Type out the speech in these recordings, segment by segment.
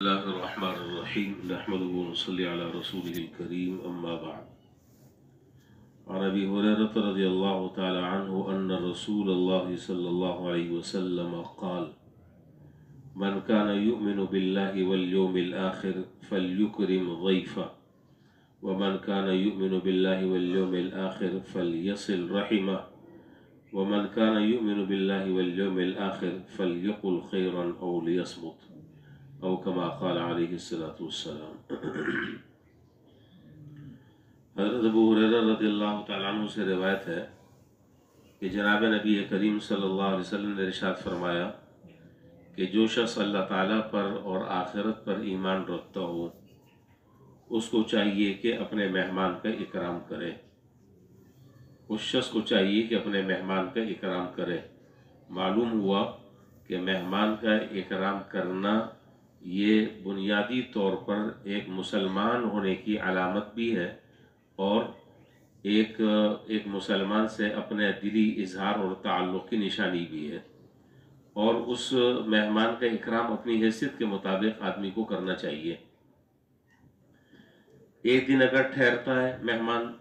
الله الرحمن الرحيم نحمده ونصلي على رسوله الكريم أما بعد. عن أبي هريرة رضي الله تعالى عنه أن رسول الله صلى الله عليه وسلم قال: من كان يؤمن بالله واليوم الآخر فليكرم ضيفه، ومن كان يؤمن بالله واليوم الآخر فليصل رحمه، ومن كان يؤمن بالله واليوم الآخر فليقل خيرا أو ليصمت، او کما قال علیہ الصلوۃ والسلام۔ حضرت ابو ہریرہ رضی اللہ تعالیٰ عنہ سے روایت ہے کہ جناب نبی کریم صلی اللہ علیہ وسلم نے ارشاد فرمایا کہ جو شخص اللہ تعالیٰ پر اور آخرت پر ایمان رکھتا ہو اس کو چاہیے کہ اپنے مہمان کا اکرام کرے، اس شخص کو چاہیے کہ اپنے مہمان کا اکرام کرے۔ معلوم ہوا کہ مہمان کا اکرام کرنا یہ بنیادی طور پر ایک مسلمان ہونے کی علامت بھی ہے اور ایک مسلمان سے اپنے دلی اظہار اور تعلق کی نشانی بھی ہے، اور اس مہمان کا اکرام اپنی حیثیت کے مطابق آدمی کو کرنا چاہیے۔ ایک دن اگر ٹھہرتا ہے مہمان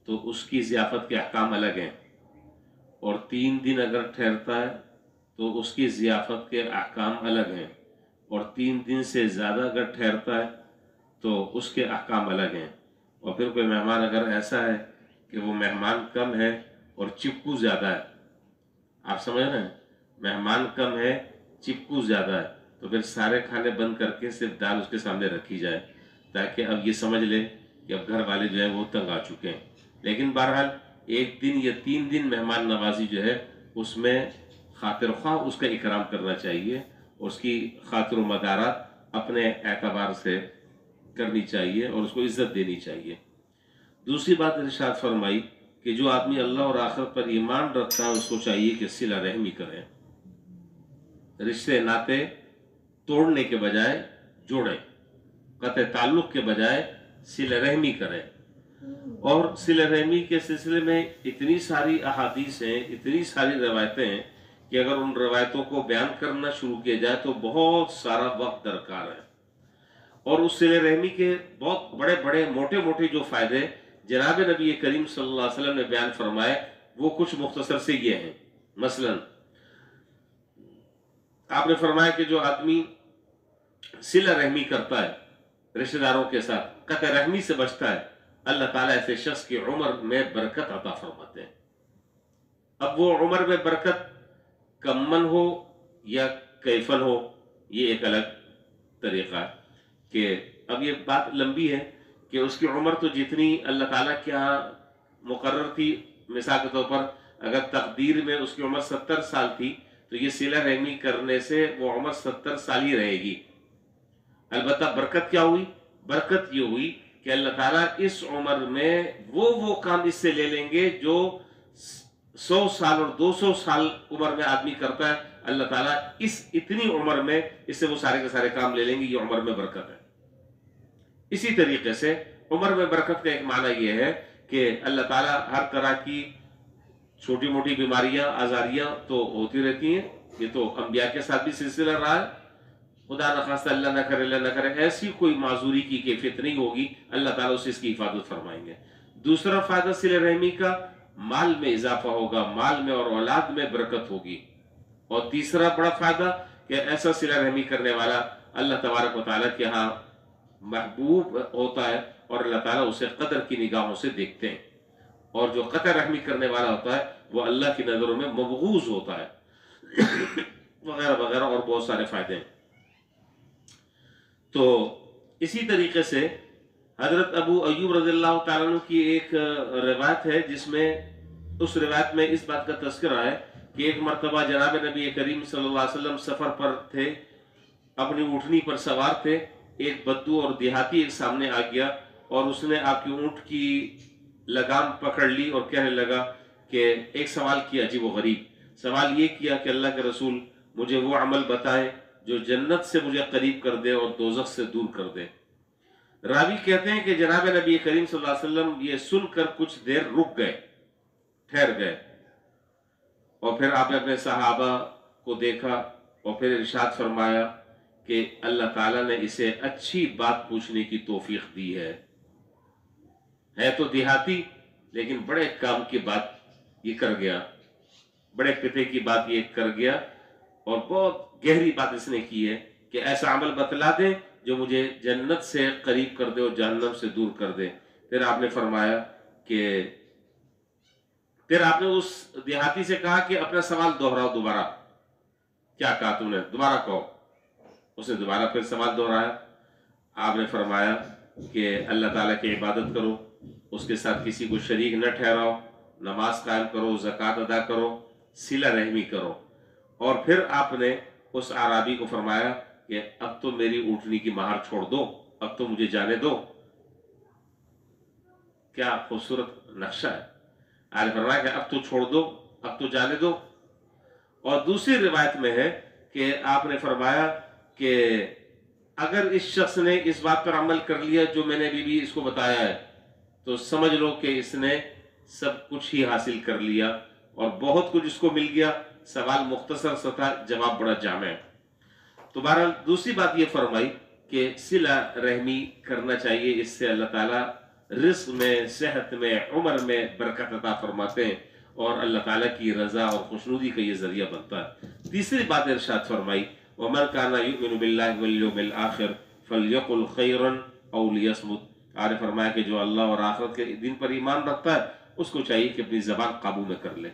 تو اس کی ضیافت کے احکام الگ ہیں، اور 3 دن اگر ٹھہرتا ہے تو اس کی ضیافت کے احکام الگ ہیں، اور 3 دن سے زیادہ اگر ٹھہرتا ہے تو اس کے احکام الگ ہیں۔ اور پھر کوئی مہمان اگر ایسا ہے کہ وہ مہمان کم ہے اور چپکو زیادہ ہے، آپ سمجھ رہے ہیں، مہمان کم ہے چپکو زیادہ ہے، تو پھر سارے کھانے بند کر کے صرف دال اس کے سامنے رکھی جائے تاکہ اب یہ سمجھ لے کہ اب گھر والے جو ہیں وہ تنگ آ چکے ہیں۔ لیکن بہرحال 1 دن یا 3 دن مہمان نوازی جو ہے اس میں خاطر خواہ اس کا اکرام کرنا چاہیے، اس کی خاطر و مدارات اپنے اعتبار سے کرنی چاہیے اور اس کو عزت دینی چاہیے۔ دوسری بات ارشاد فرمائی کہ جو آدمی اللہ اور آخرت پر ایمان رکھتا ہے اس کو چاہیے کہ صلہ رحمی کرے، رشتے ناتے توڑنے کے بجائے جوڑے، قطع تعلق کے بجائے صلہ رحمی کرے۔ اور صلہ رحمی کے سلسلے میں اتنی ساری احادیث ہیں، اتنی ساری روایتیں ہیں کہ اگر ان روایتوں کو بیان کرنا شروع کیا جائے تو بہت سارا وقت درکار ہے، اور اس صلہ رحمی کے بہت بڑے بڑے موٹے موٹے جو فائدے جناب نبی کریم صلی اللہ علیہ وسلم نے بیان فرمائے وہ کچھ مختصر سے یہ ہیں۔ مثلا آپ نے فرمایا کہ جو آدمی صلہ رحمی کرتا ہے رشتہ داروں کے ساتھ، قطع رحمی سے بچتا ہے، اللہ تعالیٰ ایسے شخص کی عمر میں برکت عطا فرماتے ہیں۔ اب وہ عمر میں برکت کمن ہو یا کیفن ہو یہ ایک الگ طریقہ ہے، کہ اب یہ بات لمبی ہے کہ اس کی عمر تو جتنی اللہ تعالیٰ کے ہاں مقرر تھی، مثال کے طور پر اگر تقدیر میں اس کی عمر 70 سال تھی تو یہ صلہ رحمی کرنے سے وہ عمر 70 سال ہی رہے گی۔ البتہ برکت کیا ہوئی؟ برکت یہ ہوئی کہ اللہ تعالیٰ اس عمر میں وہ کام اس سے لے لیں گے جو 100 سال اور 200 سال عمر میں آدمی کرتا ہے، اللہ تعالیٰ اس اتنی عمر میں اس سے وہ سارے کے سارے کام لے لیں گے۔ یہ عمر میں برکت ہے۔ اسی طریقے سے عمر میں برکت کا ایک معنی یہ ہے کہ اللہ تعالیٰ ہر طرح کی چھوٹی موٹی بیماریاں آزاریاں تو ہوتی رہتی ہیں، یہ تو انبیاء کے ساتھ بھی سلسلہ رہا ہے، خدا نخواستہ اللہ نہ کرے ایسی کوئی معذوری کی کیفیت نہیں ہوگی، اللہ تعالیٰ اسے اس کی حفاظت فرمائیں گے۔ دوسرا فائدہ صلہ رحمی کا مال میں اضافہ ہوگا، مال میں اور اولاد میں برکت ہوگی۔ اور تیسرا بڑا فائدہ کہ ایسا صلہ رحمی کرنے والا اللہ تبارک و تعالیٰ کے ہاں محبوب ہوتا ہے اور اللہ تعالیٰ اسے قدر کی نگاہوں سے دیکھتے ہیں، اور جو قطع رحمی کرنے والا ہوتا ہے وہ اللہ کی نظروں میں مبغوض ہوتا ہے وغیرہ وغیرہ، اور بہت سارے فائدے ہیں۔ تو اسی طریقے سے حضرت ابو ایوب رضی اللہ تعالیٰ عنہ کی ایک روایت ہے جس میں اس روایت میں اس بات کا تذکرہ ہے کہ ایک مرتبہ جناب نبی کریم صلی اللہ علیہ وسلم سفر پر تھے، اپنی اونٹنی پر سوار تھے، ایک بدو اور دیہاتی ایک سامنے آ گیا اور اس نے آپ کی اونٹ کی لگام پکڑ لی اور کہنے لگا کہ ایک سوال کیا عجیب و غریب سوال، یہ کیا کہ اللہ کے رسول مجھے وہ عمل بتائیں جو جنت سے مجھے قریب کر دے اور دوزخ سے دور کر دے۔ راوی کہتے ہیں کہ جناب نبی کریم صلی اللہ علیہ وسلم یہ سن کر کچھ دیر رک گئے، ٹھہر گئے، اور پھر آپ نے اپنے صحابہ کو دیکھا اور پھر ارشاد فرمایا کہ اللہ تعالیٰ نے اسے اچھی بات پوچھنے کی توفیق دی ہے تو دیہاتی لیکن بڑے کام کی بات یہ کر گیا، بڑے پتے کی بات یہ کر گیا، اور بہت گہری بات اس نے کی ہے کہ ایسا عمل بتلا دے جو مجھے جنت سے قریب کر دے اور جہنم سے دور کر دے۔ پھر آپ نے فرمایا کہ پھر آپ نے اس دیہاتی سے کہا کہ اپنا سوال دہراؤ دوبارہ، کیا کہا تم نے، دوبارہ کہو۔ اس نے دوبارہ پھر سوال دہرایا۔ آپ نے فرمایا کہ اللہ تعالیٰ کی عبادت کرو، اس کے ساتھ کسی کو شریک نہ ٹھہراؤ، نماز قائم کرو، زکوٰۃ ادا کرو، صلہ رحمی کرو۔ اور پھر آپ نے اس اعرابی کو فرمایا کہ اب تو میری اونٹنی کی مہار چھوڑ دو، اب تو مجھے جانے دو۔ کیا خوبصورت نقشہ ہے۔ آپ نے فرمایا کہ اب تو چھوڑ دو، اب تو جانے دو۔ اور دوسری روایت میں ہے کہ آپ نے فرمایا کہ اگر اس شخص نے اس بات پر عمل کر لیا جو میں نے ابھی اس کو بتایا ہے تو سمجھ لو کہ اس نے سب کچھ ہی حاصل کر لیا اور بہت کچھ اس کو مل گیا۔ سوال مختصر سا تھا، جواب بڑا جامع ہے۔ تو بہرحال دوسری بات یہ فرمائی کہ صلہ رحمی کرنا چاہیے، اس سے اللہ تعالیٰ رزق میں، صحت میں، عمر میں برکت عطا فرماتے ہیں اور اللہ تعالیٰ کی رضا اور خوشنودی کا یہ ذریعہ بنتا ہے۔ تیسری بات ارشاد فرمائی وَمَنْ كَانَ يُؤْمِنُ بِاللَّهِ وَالْيَوْمِ الْآخِرِ فَلْيَقُلْ خَيْرًا أَوْ لِيَصْمُتْ۔ آپ نے فرمایا کہ جو اللہ اور آخرت کے دن پر ایمان رکھتا ہے اس کو چاہیے کہ اپنی زبان قابو میں کر لے،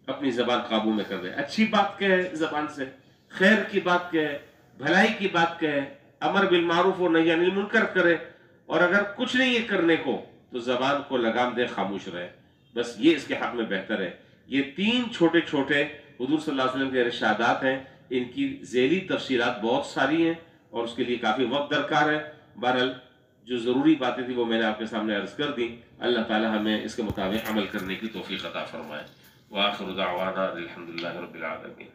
اپنی زبان قابو میں کر لے، اچھی بات کہے زبان سے، خیر کی بات کہے، بھلائی کی بات کہے، امر بالمعروف و نہی عن المنکر کرے، اور اگر کچھ نہیں ہے کرنے کو تو زبان کو لگام دے، خاموش رہے۔ بس یہ اس کے حق میں بہتر ہے۔ یہ تین چھوٹے چھوٹے حضور صلی اللہ علیہ وسلم کے ارشادات ہیں، ان کی ذیلی تفصیلات بہت ساری ہیں اور اس کے لیے کافی وقت درکار ہے۔ بہرحال جو ضروری باتیں تھیں وہ میں نے آپ کے سامنے عرض کر دی۔ اللہ تعالی ہمیں اس کے مطابق عمل کرنے کی توفیق عطا فرمائے۔ وآخر دعوانا الحمدللہ رب العالمین۔